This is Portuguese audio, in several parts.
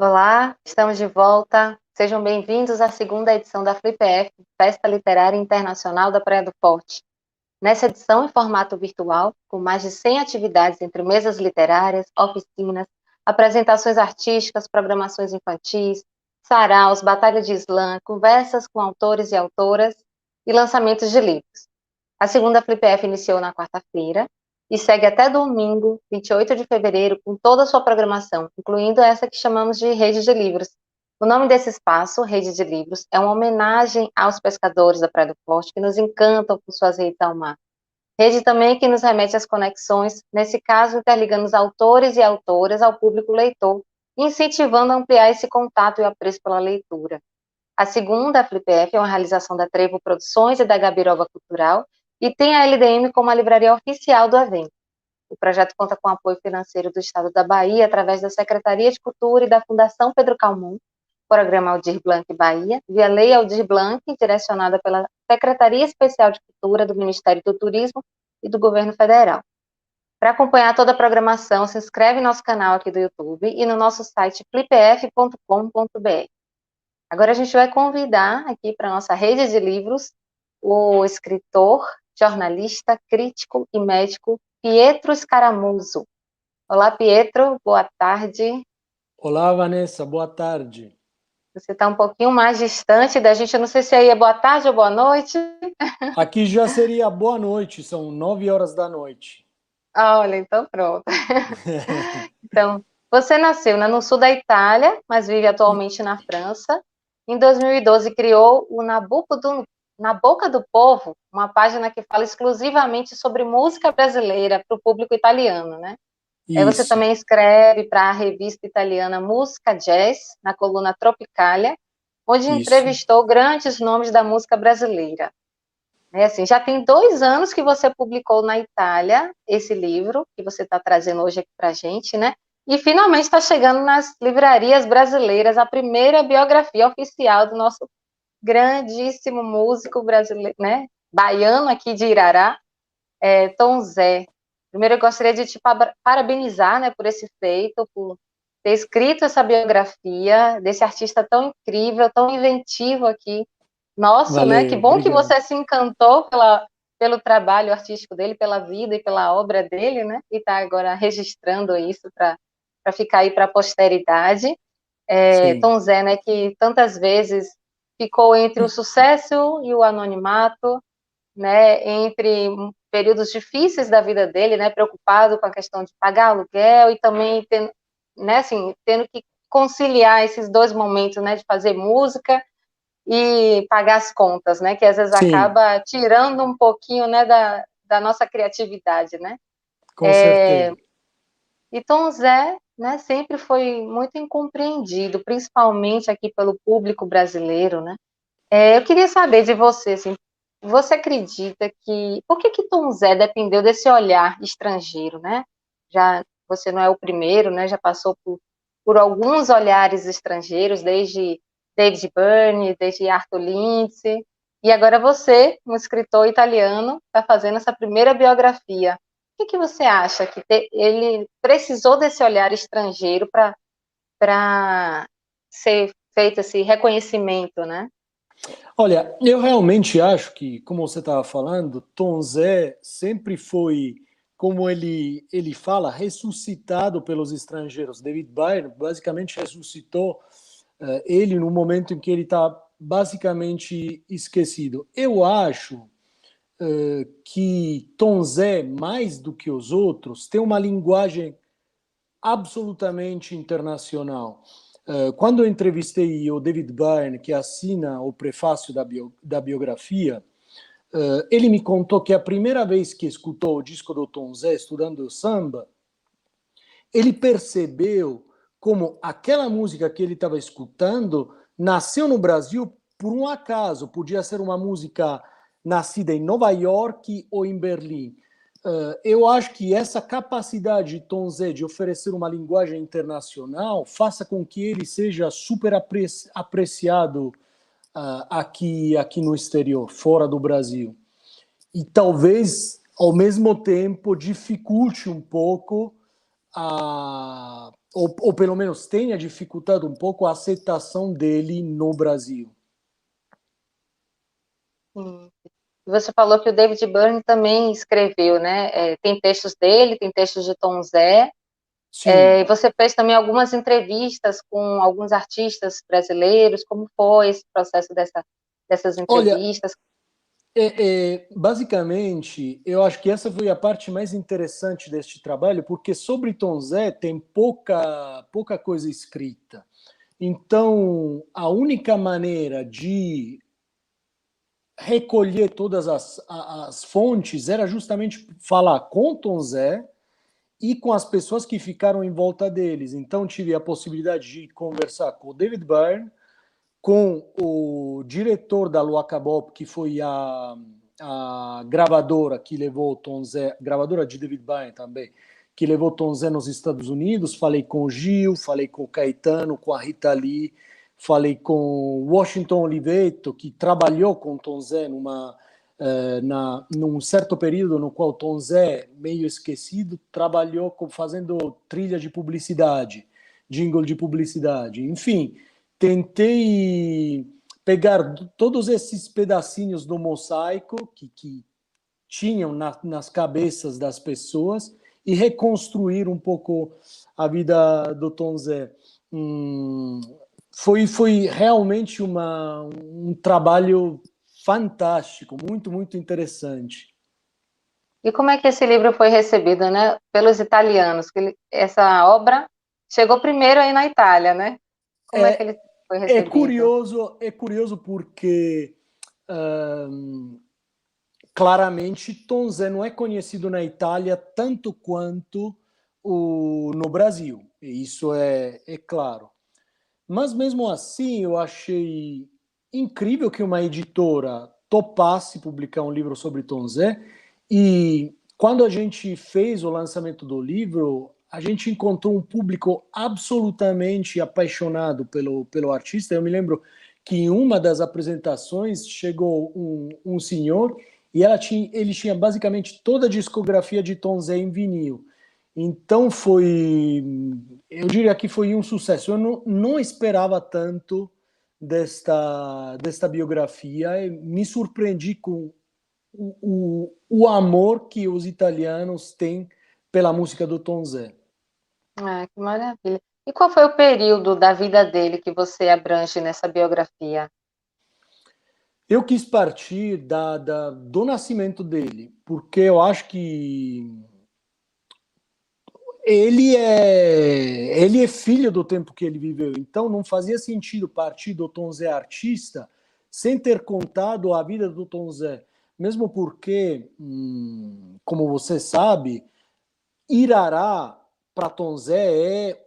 Olá, estamos de volta. Sejam bem-vindos à segunda edição da FlipF, Festa Literária Internacional da Praia do Forte. Nessa edição, em formato virtual, com mais de 100 atividades entre mesas literárias, oficinas, apresentações artísticas, programações infantis, saraus, batalha de slam, conversas com autores e autoras e lançamentos de livros. A segunda FlipF iniciou na quarta-feira e segue até domingo, 28 de fevereiro, com toda a sua programação, incluindo essa que chamamos de Rede de Livros. O nome desse espaço, Rede de Livros, é uma homenagem aos pescadores da Praia do Forte que nos encantam com suas redes ao mar. Rede também que nos remete às conexões, nesse caso, interligando os autores e autoras ao público leitor, incentivando a ampliar esse contato e apreço pela leitura. A segunda, a FlipF, é uma realização da Trevo Produções e da Gabiroba Cultural, e tem a LDM como a livraria oficial do evento. O projeto conta com apoio financeiro do Estado da Bahia, através da Secretaria de Cultura e da Fundação Pedro Calmon, Programa Aldir Blanc Bahia, via Lei Aldir Blanc, direcionada pela Secretaria Especial de Cultura do Ministério do Turismo e do Governo Federal. Para acompanhar toda a programação, se inscreve no nosso canal aqui do YouTube e no nosso site flipf.com.br. Agora a gente vai convidar aqui para a nossa rede de livros o escritor, jornalista, crítico e médico Pietro Scaramuzo. Olá, Pietro, boa tarde. Olá, Vanessa, boa tarde. Você está um pouquinho mais distante da gente, eu não sei se aí é boa tarde ou boa noite. Aqui já seria boa noite, são 9 horas da noite. Olha, então pronto. Então, você nasceu no sul da Itália, mas vive atualmente na França. Em 2012, criou o Na Boca do Povo, uma página que fala exclusivamente sobre música brasileira para o público italiano, né? Aí você Isso, também escreve para a revista italiana Música Jazz, na coluna Tropicália, onde isso. entrevistou grandes nomes da música brasileira. É assim, já tem 2 anos que você publicou na Itália esse livro, que você está trazendo hoje aqui para a gente, né? E finalmente está chegando nas livrarias brasileiras a primeira biografia oficial do nosso grandíssimo músico brasileiro, né? Baiano aqui de Irará, Tom Zé. Primeiro, eu gostaria de te parabenizar, né, por esse feito, por ter escrito essa biografia desse artista tão incrível, tão inventivo aqui. Nosso, né? Que Valeu, bom que obrigado. você se encantou pelo trabalho artístico dele, pela vida e pela obra dele, né? E está agora registrando isso para ficar aí para a posteridade. Sim, Tom Zé, né, que tantas vezes ficou entre o sucesso e o anonimato, né, entre períodos difíceis da vida dele, né, preocupado com a questão de pagar aluguel e também tendo, né, assim, tendo que conciliar esses dois momentos, né, de fazer música e pagar as contas, né, que às vezes sim, acaba tirando um pouquinho, né, da nossa criatividade, né. com certeza. E Tom Zé, né, sempre foi muito incompreendido, principalmente aqui pelo público brasileiro, né. Eu queria saber de você, assim, você acredita que... Por que Tom Zé dependeu desse olhar estrangeiro, né? Já você não é o primeiro, né? Já passou por alguns olhares estrangeiros, desde David Byrne, desde Arthur Lindsay, e agora você, um escritor italiano, está fazendo essa primeira biografia. O que você acha que ele precisou desse olhar estrangeiro para ser feito esse reconhecimento, né? Olha, eu realmente acho que, como você estava falando, Tom Zé sempre foi, como ele fala, ressuscitado pelos estrangeiros. David Byrne basicamente ressuscitou ele no momento em que ele está basicamente esquecido. Eu acho que Tom Zé, mais do que os outros, tem uma linguagem absolutamente internacional. Quando eu entrevistei o David Byrne, que assina o prefácio da biografia, ele me contou que a primeira vez que escutou o disco do Tom Zé, estudando samba, ele percebeu como aquela música que ele estava escutando nasceu no Brasil por um acaso. Podia ser uma música nascida em Nova York ou em Berlim. Eu acho que essa capacidade de Tom Zé de oferecer uma linguagem internacional faça com que ele seja super apreciado aqui no exterior, fora do Brasil. E talvez, ao mesmo tempo, dificulte um pouco ou pelo menos tenha dificultado um pouco a aceitação dele no Brasil. Você falou que o David Byrne também escreveu, né? Tem textos dele, tem textos de Tom Zé. Você fez também algumas entrevistas com alguns artistas brasileiros. Como foi esse processo dessas entrevistas? Olha, basicamente, eu acho que essa foi a parte mais interessante deste trabalho, porque sobre Tom Zé tem pouca coisa escrita. Então, a única maneira de recolher todas as fontes era justamente falar com Tom Zé e com as pessoas que ficaram em volta deles. Então, tive a possibilidade de conversar com o David Byrne, com o diretor da Luaca Bop, que foi a gravadora que levou o Tom Zé, gravadora de David Byrne também, que levou o Tom Zé nos Estados Unidos. Falei com o Gil, falei com o Caetano, com a Rita Lee, falei com o Washington Oliveto, que trabalhou com o Tom Zé num certo período no qual o Tom Zé, meio esquecido, trabalhou fazendo trilha de publicidade, jingle de publicidade. Enfim, tentei pegar todos esses pedacinhos do mosaico que tinham nas cabeças das pessoas e reconstruir um pouco a vida do Tom Zé. Foi realmente um trabalho fantástico, muito, muito interessante. E como é que esse livro foi recebido, né, pelos italianos? Essa obra chegou primeiro aí na Itália, né? Como é que ele foi recebido? É curioso porque claramente Tom Zé não é conhecido na Itália tanto quanto no Brasil. E isso é claro. Mas mesmo assim, eu achei incrível que uma editora topasse publicar um livro sobre Tom Zé. E quando a gente fez o lançamento do livro, a gente encontrou um público absolutamente apaixonado pelo artista. Eu me lembro que em uma das apresentações chegou um senhor e ele tinha basicamente toda a discografia de Tom Zé em vinil. Então eu diria que foi um sucesso. Eu não esperava tanto desta biografia e me surpreendi com o amor que os italianos têm pela música do Tom Zé. Ah, que maravilha. E qual foi o período da vida dele que você abrange nessa biografia? Eu quis partir do nascimento dele, porque eu acho que ele é filho do tempo que ele viveu, então não fazia sentido partir do Tom Zé artista sem ter contado a vida do Tom Zé, mesmo porque, como você sabe, Irará para Tom Zé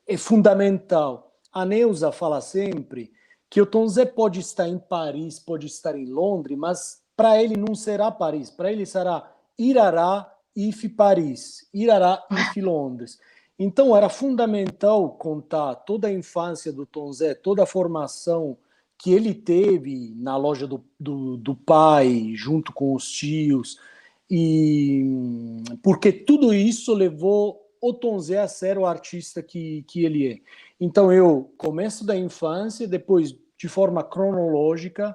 é fundamental. A Neuza fala sempre que o Tom Zé pode estar em Paris, pode estar em Londres, mas para ele não será Paris, para ele será Irará if Paris, Irará if Londres. Então era fundamental contar toda a infância do Tom Zé, toda a formação que ele teve na loja do pai, junto com os tios, e porque tudo isso levou o Tom Zé a ser o artista que ele é. Então eu começo da infância, depois de forma cronológica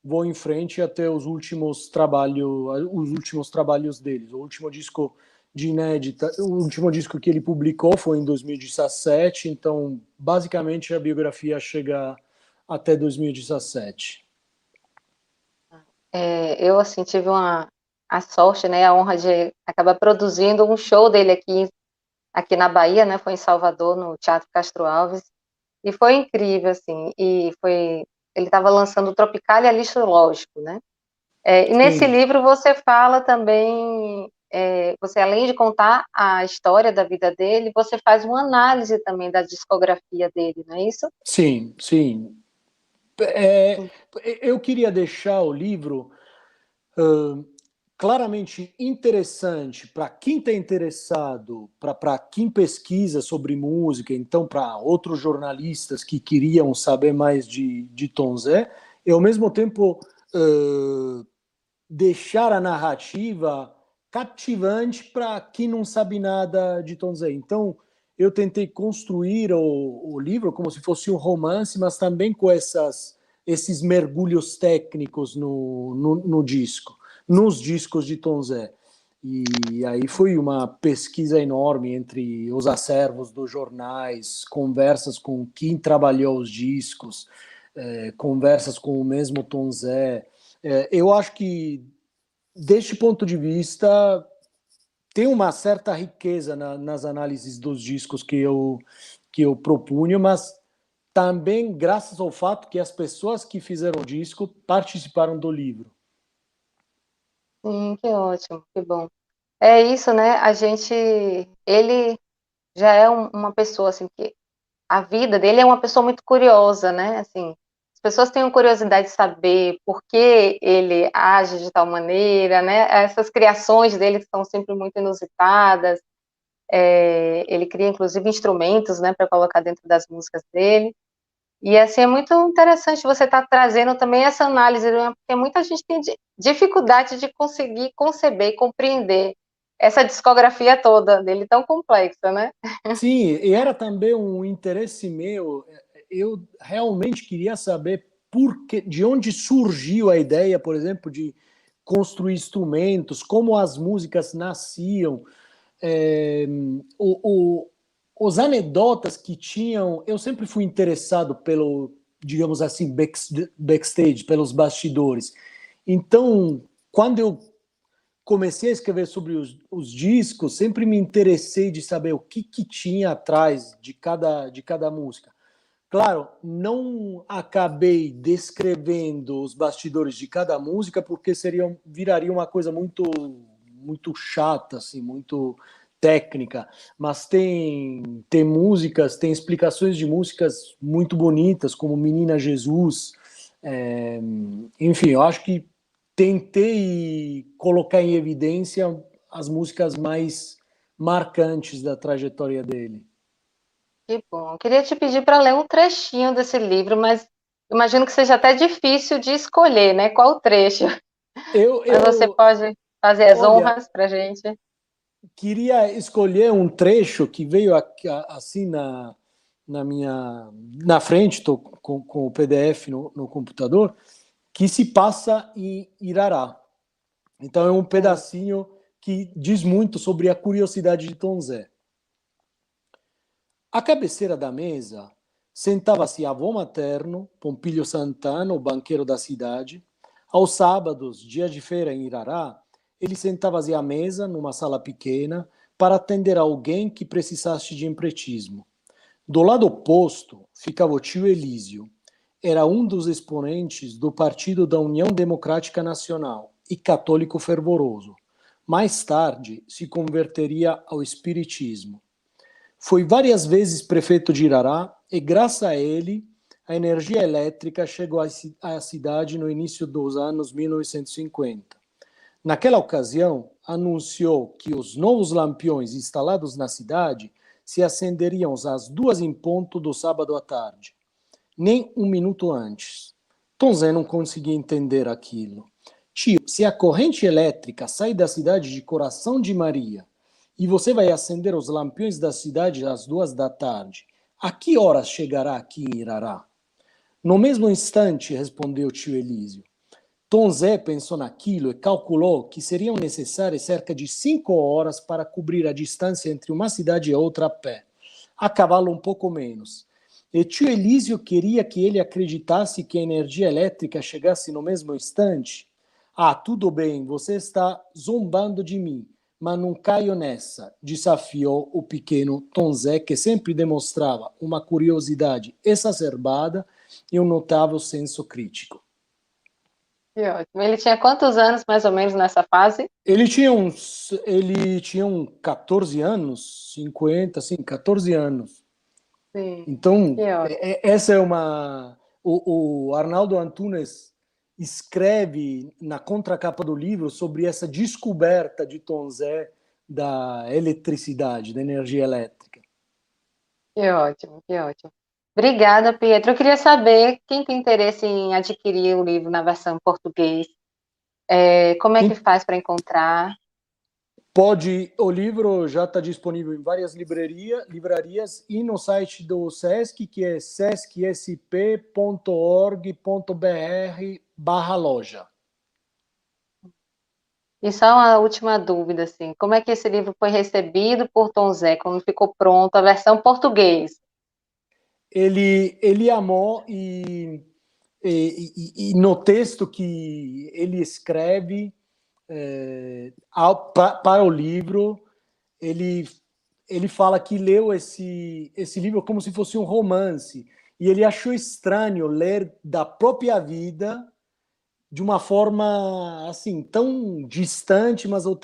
vou em frente até os últimos trabalhos deles. O último disco de inédita, o último disco que ele publicou foi em 2017, então basicamente a biografia chega até 2017. Eu, assim, tive a sorte, né, a honra de acabar produzindo um show dele aqui na Bahia, né, foi em Salvador, no Teatro Castro Alves, e foi incrível, assim, ele estava lançando o Tropicália Lixológico, né, e nesse Sim. livro você fala também, você além de contar a história da vida dele, você faz uma análise também da discografia dele, não é isso? Sim, sim. Eu queria deixar o livro claramente interessante para quem está interessado, para quem pesquisa sobre música, então para outros jornalistas que queriam saber mais de Tom Zé, e ao mesmo tempo deixar a narrativa cativante para quem não sabe nada de Tom Zé. Então, eu tentei construir o livro como se fosse um romance, mas também com esses mergulhos técnicos no disco, nos discos de Tom Zé. E aí foi uma pesquisa enorme entre os acervos dos jornais, conversas com quem trabalhou os discos, conversas com o mesmo Tom Zé. Eu acho que, deste ponto de vista, tem uma certa riqueza nas análises dos discos que eu propunho, mas também graças ao fato que as pessoas que fizeram o disco participaram do livro. Sim, que ótimo, que bom. É isso, né? Ele já é uma pessoa assim que a vida dele é uma pessoa muito curiosa, né? Assim, as pessoas têm curiosidade de saber por que ele age de tal maneira, né? Essas criações dele que são sempre muito inusitadas. Ele cria inclusive instrumentos, né, para colocar dentro das músicas dele. E assim é muito interessante você estar trazendo também essa análise, né? Porque muita gente tem dificuldade de conseguir conceber e compreender essa discografia toda dele tão complexa, né? Sim, e era também um interesse meu. Eu realmente queria saber de onde surgiu a ideia, por exemplo, de construir instrumentos, como as músicas nasciam, é, o, o, os anedotas que tinham. Eu sempre fui interessado pelo, digamos assim, backstage, pelos bastidores. Então, quando eu comecei a escrever sobre os discos, sempre me interessei de saber o que tinha atrás de cada música. Claro, não acabei descrevendo os bastidores de cada música, porque viraria uma coisa muito chata, assim, muito técnica, mas tem músicas, tem explicações de músicas muito bonitas, como Menina Jesus. É, enfim, eu acho que tentei colocar em evidência as músicas mais marcantes da trajetória dele. Que bom. Queria te pedir para ler um trechinho desse livro, mas imagino que seja até difícil de escolher, né? Qual trecho? Eu, Mas você eu, pode fazer as olha, honras para a gente. queria escolher um trecho que veio aqui, assim na frente, tô com o PDF no computador, que se passa em Irará. Então é um Sim. pedacinho que diz muito sobre a curiosidade de Tom Zé. À cabeceira da mesa sentava-se avô materno, Pompilho Santana, o banqueiro da cidade. Aos sábados, dia de feira em Irará, ele sentava-se à mesa, numa sala pequena, para atender alguém que precisasse de empretismo. Do lado oposto ficava o tio Elísio. Era um dos exponentes do Partido da União Democrática Nacional e católico fervoroso. Mais tarde se converteria ao espiritismo. Foi várias vezes prefeito de Irará e, graças a ele, a energia elétrica chegou à cidade no início dos anos 1950. Naquela ocasião, anunciou que os novos lampiões instalados na cidade se acenderiam às 2 em ponto do sábado à tarde, nem um minuto antes. Tom Zé não conseguia entender aquilo. Tio, se a corrente elétrica sai da cidade de Coração de Maria e você vai acender os lampiões da cidade às 2 da tarde, a que horas chegará aqui em Irará? No mesmo instante, respondeu tio Elísio. Tom Zé pensou naquilo e calculou que seriam necessárias cerca de 5 horas para cobrir a distância entre uma cidade e outra a pé. A cavalo um pouco menos. E tio Elísio queria que ele acreditasse que a energia elétrica chegasse no mesmo instante. Ah, tudo bem, você está zombando de mim, mas não caio nessa, desafiou o pequeno Tom Zé, que sempre demonstrava uma curiosidade exacerbada e um notável senso crítico. Que ótimo. Ele tinha quantos anos, mais ou menos, nessa fase? Ele tinha 14 anos, 50, assim, 14 anos. Sim. Então, Que ótimo. essa é uma. O Arnaldo Antunes escreve na contracapa do livro sobre essa descoberta de Tom Zé da eletricidade, da energia elétrica. Que ótimo, que ótimo. Obrigada, Pietro. Eu queria saber quem tem interesse em adquirir o livro na versão português. Como é que faz para encontrar? O livro já está disponível em várias livrarias e no site do Sesc, que é sescsp.org.br/loja. E só uma última dúvida, assim, como é que esse livro foi recebido por Tom Zé, quando ficou pronto, a versão português? Ele amou e no texto que ele escreve para o livro, ele fala que leu esse livro como se fosse um romance, e ele achou estranho ler da própria vida de uma forma assim tão distante, mas ao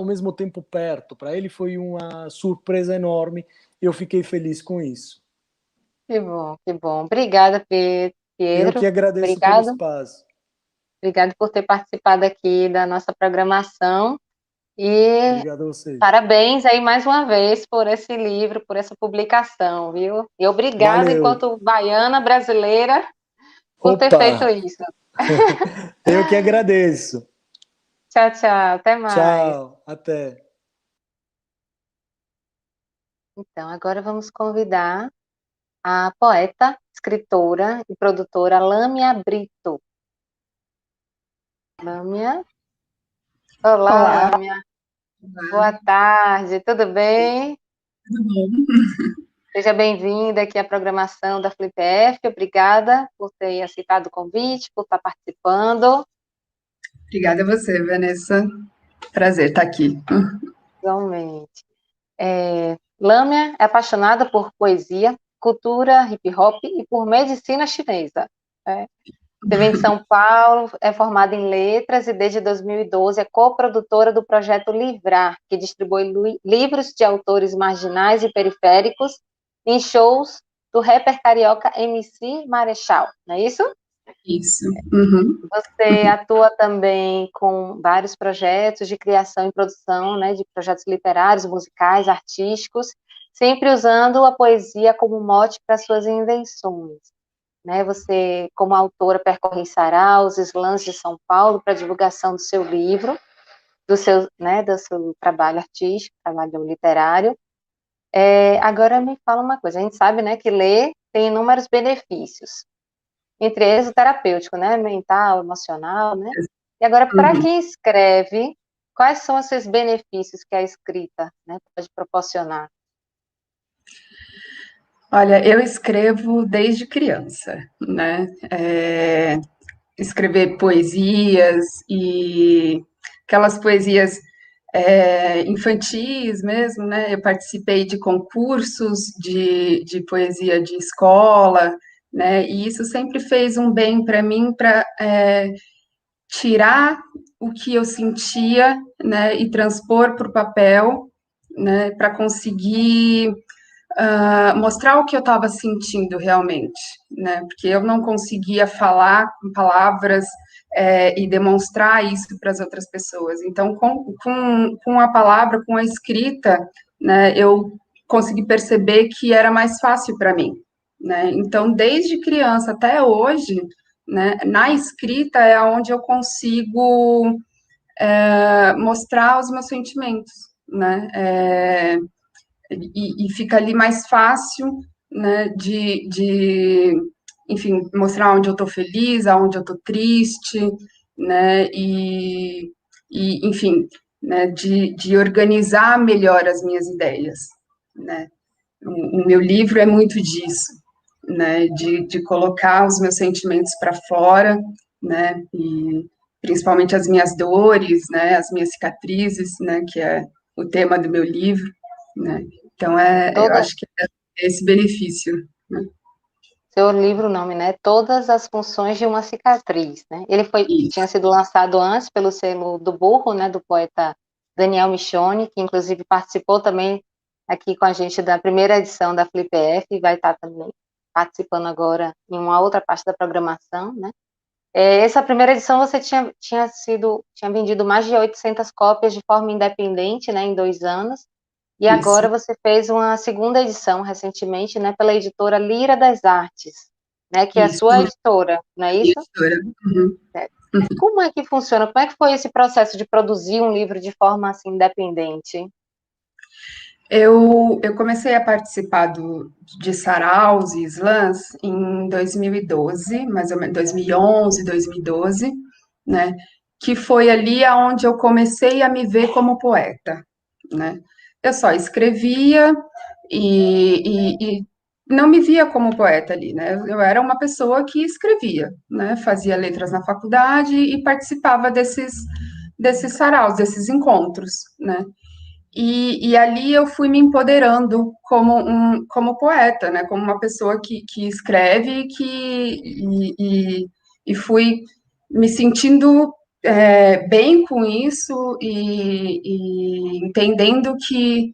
mesmo tempo perto. Para ele foi uma surpresa enorme, e eu fiquei feliz com isso. Que bom, que bom. Obrigada, Eu que Pietro. agradeço pelo Obrigado. espaço. Obrigado por ter participado aqui da nossa programação. E Obrigado a vocês. parabéns aí mais uma vez por esse livro, por essa publicação, viu? E obrigada, Valeu. enquanto baiana brasileira, por ter feito Opa! isso. Eu que agradeço. Tchau, tchau. Até mais. Tchau, até. Então, agora vamos convidar a poeta, escritora e produtora Lâmia Brito. Lâmia? Olá, Olá, Lâmia. Boa tarde, tudo bem? tudo bom? Seja bem-vinda aqui à programação da FlipF. Obrigada por ter aceitado o convite, por estar participando. Obrigada a você, Vanessa. Prazer estar aqui. Igualmente. Lâmia é apaixonada por poesia, cultura hip hop e por medicina chinesa. Né? Você vem de São Paulo, é formada em letras e desde 2012 é coprodutora do projeto Livrar, que distribui livros de autores marginais e periféricos em shows do rapper carioca MC Marechal, não é isso? Isso. Uhum. Você atua também com vários projetos de criação e produção, né, de projetos literários, musicais, artísticos, sempre usando a poesia como mote para suas invenções. Né? Você, como autora, percorre saraus, slams de São Paulo para divulgação do seu livro, do seu trabalho artístico, trabalho literário. Agora me fala uma coisa, a gente sabe, né, que ler tem inúmeros benefícios, entre eles o terapêutico, né, mental, emocional, né? E agora, para Uhum. quem escreve, quais são esses benefícios que a escrita, né, pode proporcionar? Olha, eu escrevo desde criança, né? Escrever poesias e aquelas poesias infantis mesmo, né? Eu participei de concursos de poesia de escola, né? E isso sempre fez um bem para mim, para tirar o que eu sentia, né, e transpor para o papel, né, para conseguir mostrar o que eu estava sentindo realmente, né, porque eu não conseguia falar com palavras e demonstrar isso para as outras pessoas. Então, com a palavra, com a escrita, né, eu consegui perceber que era mais fácil para mim, né. Então, desde criança até hoje, né, na escrita é onde eu consigo mostrar os meus sentimentos, né, e fica ali mais fácil, né, enfim, mostrar onde eu estou feliz, aonde eu estou triste, né, enfim, né, de organizar melhor as minhas ideias, né. O meu livro é muito disso, né, de colocar os meus sentimentos para fora, né, e principalmente as minhas dores, né, as minhas cicatrizes, né, que é o tema do meu livro, né. Então, eu Toda, acho que é esse benefício, né. seu livro, o nome, né? Todas as funções de uma cicatriz, né? Tinha Isso, sido lançado antes pelo selo do Burro, né? Do poeta Daniel Michoni, que inclusive participou também aqui com a gente da primeira edição da FlipF e vai estar também participando agora em uma outra parte da programação, né? Essa primeira edição você tinha vendido mais de 800 cópias de forma independente, né? Em 2 anos. E isso, agora você fez uma segunda edição recentemente, né, pela editora Lira das Artes, né, que é a isso, sua editora, não é isso? editora. Uhum. Como é que funciona? Como é que foi esse processo de produzir um livro de forma assim independente? Eu comecei a participar de saraus e slams em 2012, mais ou menos 2011, 2012, né? Que foi ali aonde eu comecei a me ver como poeta, né? Eu só escrevia e não me via como poeta ali, né? Eu era uma pessoa que escrevia, né? Fazia letras na faculdade e participava desses saraus, desses encontros, né? E ali eu fui me empoderando como poeta, né? Como uma pessoa que escreve e fui me sentindo bem com isso e entendendo que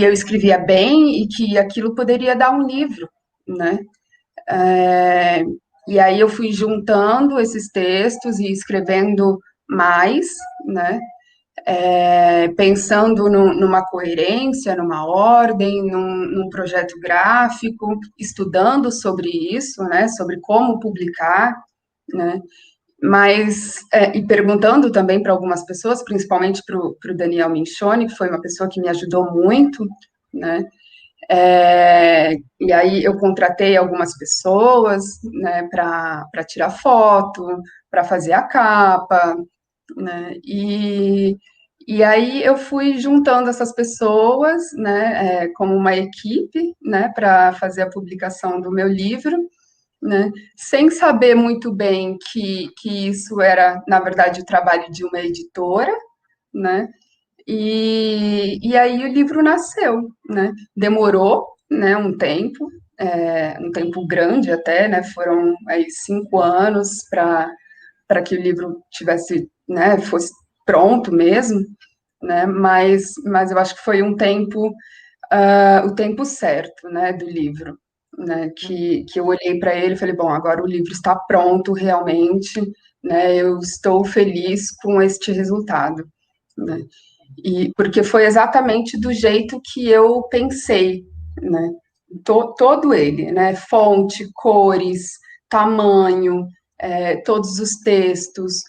eu escrevia bem e que aquilo poderia dar um livro, né? É, e aí eu fui juntando esses textos e escrevendo mais, né? Pensando numa coerência, numa ordem, num projeto gráfico, estudando sobre isso, né, sobre como publicar, né, mas, e perguntando também para algumas pessoas, principalmente para o Daniel Minchoni, que foi uma pessoa que me ajudou muito, né, e aí eu contratei algumas pessoas, né, para tirar foto, para fazer a capa, né? E aí eu fui juntando essas pessoas, né, como uma equipe, né, para fazer a publicação do meu livro, né, sem saber muito bem que isso era, na verdade, o trabalho de uma editora, né, e aí o livro nasceu, né, demorou, né, um tempo grande até, né, foram aí 5 anos para que o livro tivesse, né, fosse pronto mesmo, né, mas eu acho que foi um tempo, o tempo certo, né, do livro, né, que eu olhei para ele e falei, bom, agora o livro está pronto realmente, né, eu estou feliz com este resultado, né, e porque foi exatamente do jeito que eu pensei, né, todo ele, né, fonte, cores, tamanho, todos os textos,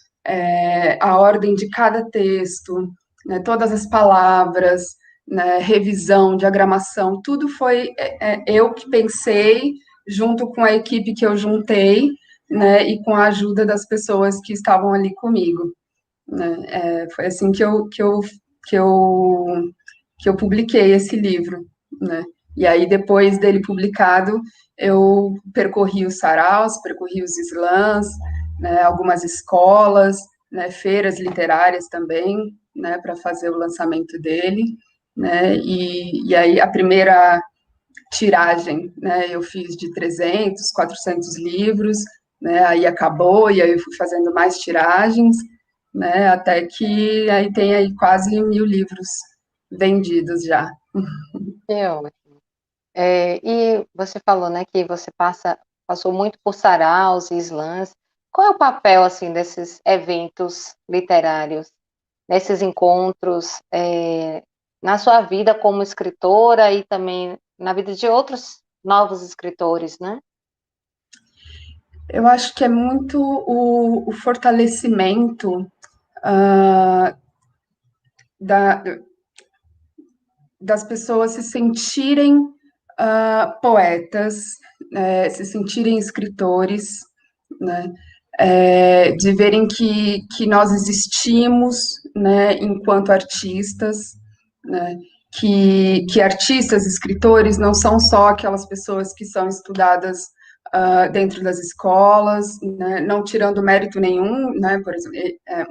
a ordem de cada texto, né, todas as palavras, né, revisão, diagramação, tudo foi eu que pensei, junto com a equipe que eu juntei, né, e com a ajuda das pessoas que estavam ali comigo, né, foi assim que eu, que eu publiquei esse livro, né, e aí depois dele publicado, eu percorri os saraus, percorri os slams, né, algumas escolas, né, feiras literárias também, né, para fazer o lançamento dele, né, e aí a primeira tiragem, né, eu fiz de 300, 400 livros, né, aí acabou, e aí eu fui fazendo mais tiragens, né, até que aí tem aí quase 1.000 livros vendidos já. Que ótimo. E você falou, né, que você passou muito por saraus e slams. Qual é o papel, assim, desses eventos literários, nesses encontros, na sua vida como escritora e também na vida de outros novos escritores, né? Eu acho que é muito o fortalecimento uh, da, das pessoas se sentirem poetas, se sentirem escritores, né? De verem que nós existimos, né, enquanto artistas, né? Que artistas, escritores não são só aquelas pessoas que são estudadas dentro das escolas, né, não tirando mérito nenhum, né, por exemplo,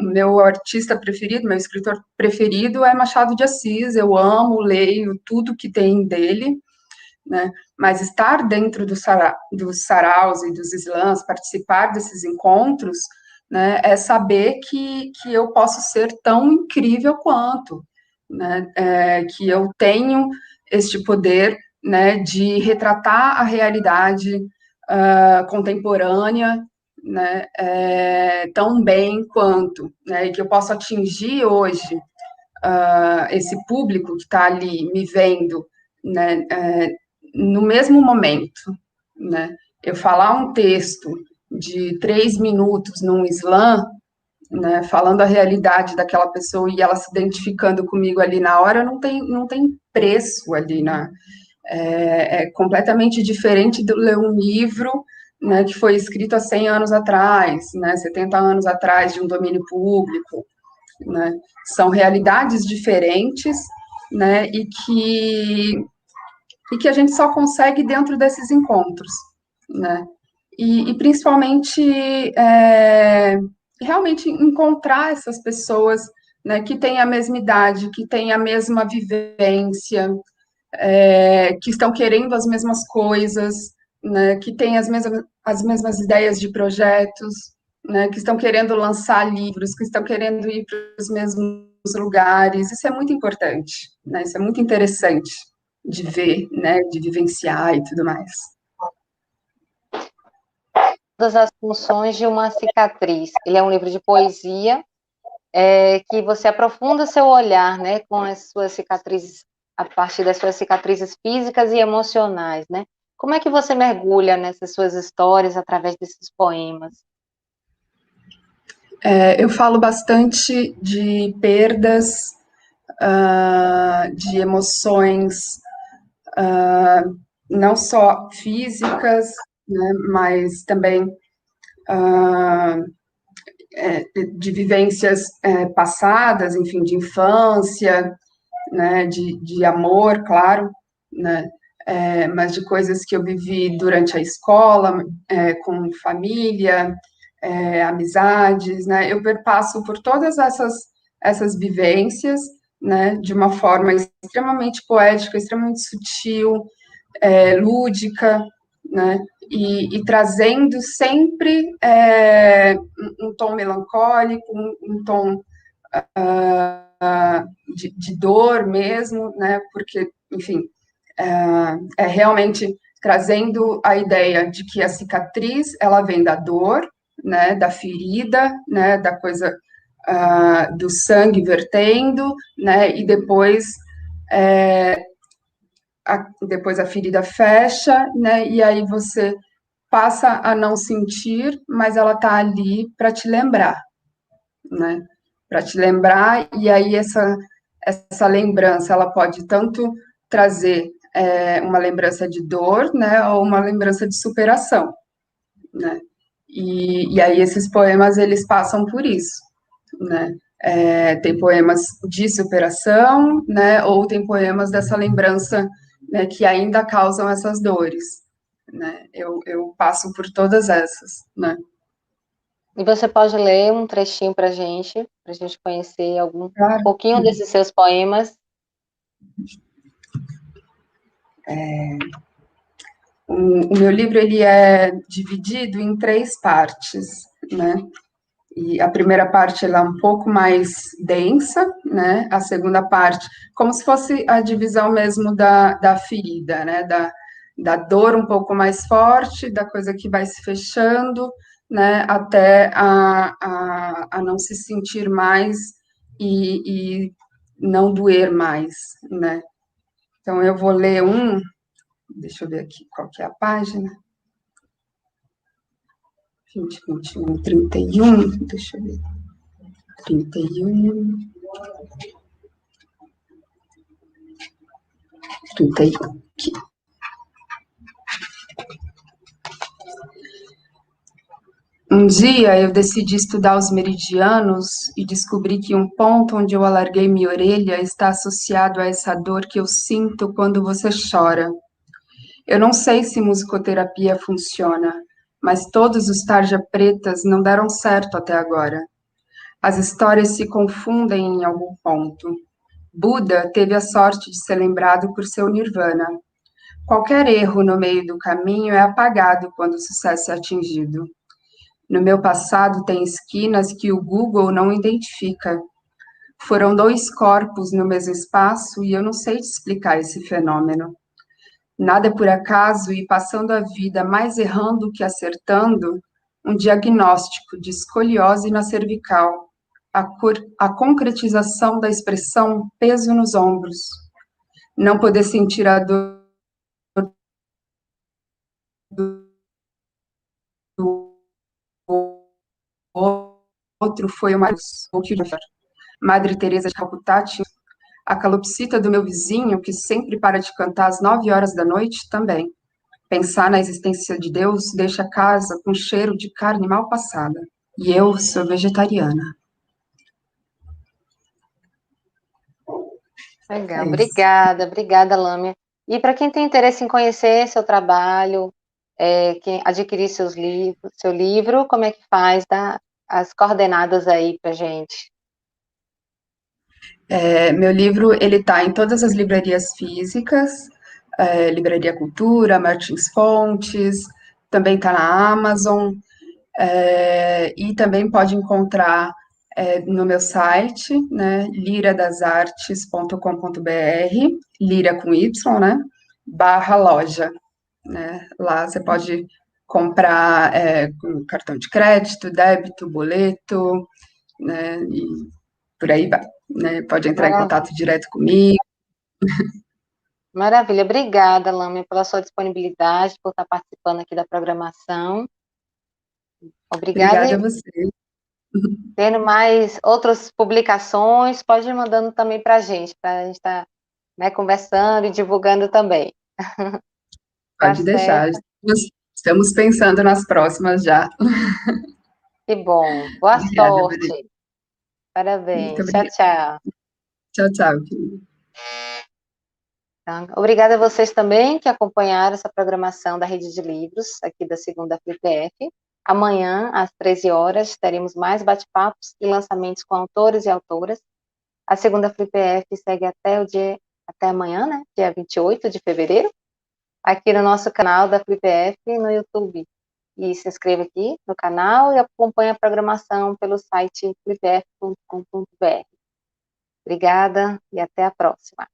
o meu artista preferido, meu escritor preferido é Machado de Assis, eu amo, leio tudo que tem dele, né, mas estar dentro dos saraus e dos slams, participar desses encontros, né, é saber que eu posso ser tão incrível quanto, né, que eu tenho este poder, né, de retratar a realidade contemporânea, né, tão bem quanto, né, e que eu posso atingir hoje esse público que está ali me vendo, né, no mesmo momento, né, eu falar um texto de 3 minutos num slam, né, falando a realidade daquela pessoa e ela se identificando comigo ali na hora, não tem preço ali, né? É completamente diferente de ler um livro, né, que foi escrito há 100 anos atrás, né, 70 anos atrás, de um domínio público, né? São realidades diferentes, né, e que a gente só consegue dentro desses encontros, né? E principalmente, realmente encontrar essas pessoas, né, que têm a mesma idade, que têm a mesma vivência, que estão querendo as mesmas coisas, né, que têm as mesmas ideias de projetos, né, que estão querendo lançar livros, que estão querendo ir para os mesmos lugares. Isso é muito importante, né, isso é muito interessante de ver, né, de vivenciar e tudo mais. Todas as funções de uma cicatriz. Ele é um livro de poesia, que você aprofunda seu olhar, né, com as suas cicatrizes, a partir das suas cicatrizes físicas e emocionais, né? Como é que você mergulha nessas suas histórias através desses poemas? Eu falo bastante de perdas, de emoções, não só físicas, né, mas também de vivências passadas, enfim, de infância, né, de amor, claro, né, mas de coisas que eu vivi durante a escola, com família, amizades, né, eu perpasso por todas essas vivências, né, de uma forma extremamente poética, extremamente sutil, lúdica, né, e trazendo sempre um tom melancólico, um tom de dor mesmo, né, porque, enfim, realmente trazendo a ideia de que a cicatriz, ela vem da dor, né, da ferida, né, da coisa do sangue vertendo, né, e depois a ferida fecha, né, e aí você passa a não sentir, mas ela está ali para te lembrar, né, para te lembrar, e aí essa lembrança, ela pode tanto trazer uma lembrança de dor, né, ou uma lembrança de superação, né, e aí esses poemas, eles passam por isso, né, tem poemas de superação, né, ou tem poemas dessa lembrança, né, que ainda causam essas dores, né, eu passo por todas essas, né. E você pode ler um trechinho para a gente conhecer um Claro. pouquinho desses seus poemas? O meu livro, ele é dividido em 3 partes, né, e a primeira parte, ela é um pouco mais densa, né, a segunda parte, como se fosse a divisão mesmo da ferida, né, da dor um pouco mais forte, da coisa que vai se fechando, né, até a não se sentir mais e não doer mais, né. Então, eu vou ler deixa eu ver aqui qual que é a página. 20, 21, 31, deixa eu ver. 31, 31, aqui. Um dia eu decidi estudar os meridianos e descobri que um ponto onde eu alarguei minha orelha está associado a essa dor que eu sinto quando você chora. Eu não sei se musicoterapia funciona, mas todos os tarja pretas não deram certo até agora. As histórias se confundem em algum ponto. Buda teve a sorte de ser lembrado por seu nirvana. Qualquer erro no meio do caminho é apagado quando o sucesso é atingido. No meu passado tem esquinas que o Google não identifica. Foram 2 corpos no mesmo espaço e eu não sei te explicar esse fenômeno. Nada é por acaso e passando a vida mais errando que acertando, um diagnóstico de escoliose na cervical, a concretização da expressão peso nos ombros, não poder sentir a dor do outro foi o Madre Teresa de Calcutá, a calopsita do meu vizinho, que sempre para de cantar às 9 horas da noite, também. Pensar na existência de Deus deixa a casa com cheiro de carne mal passada. E eu sou vegetariana. Legal, É isso. obrigada, Lâmia. E para quem tem interesse em conhecer seu trabalho, quem adquirir seu livro, como é que faz? Dá as coordenadas aí para gente. Meu livro, ele está em todas as livrarias físicas, Livraria Cultura, Martins Fontes, também está na Amazon, e também pode encontrar no meu site, né, liradasartes.com.br, lira com Y, né, /loja, né, lá você pode comprar com cartão de crédito, débito, boleto, né, e por aí vai, né, pode entrar em Maravilha, contato direto comigo. maravilha. Obrigada, Lâmia, pela sua disponibilidade, por estar participando aqui da programação. Obrigada. Obrigada a E você. tendo mais outras publicações, pode ir mandando também para a gente estar, né, conversando e divulgando também. Tá Pode deixar. certo? Estamos pensando nas próximas já. Que bom. Boa Obrigada, Maria. sorte. Muito Parabéns. Tchau, obrigada. tchau. Tchau, tchau, querida. Tá? Obrigada a vocês também que acompanharam essa programação da Rede de Livros, aqui da segunda FliPF. Amanhã, às 13 horas, teremos mais bate-papos e lançamentos com autores e autoras. A segunda FliPF segue até amanhã, né? Dia 28 de fevereiro, aqui no nosso canal da FliPF no YouTube. E se inscreva aqui no canal e acompanhe a programação pelo site flipf.com.br. Obrigada e até a próxima.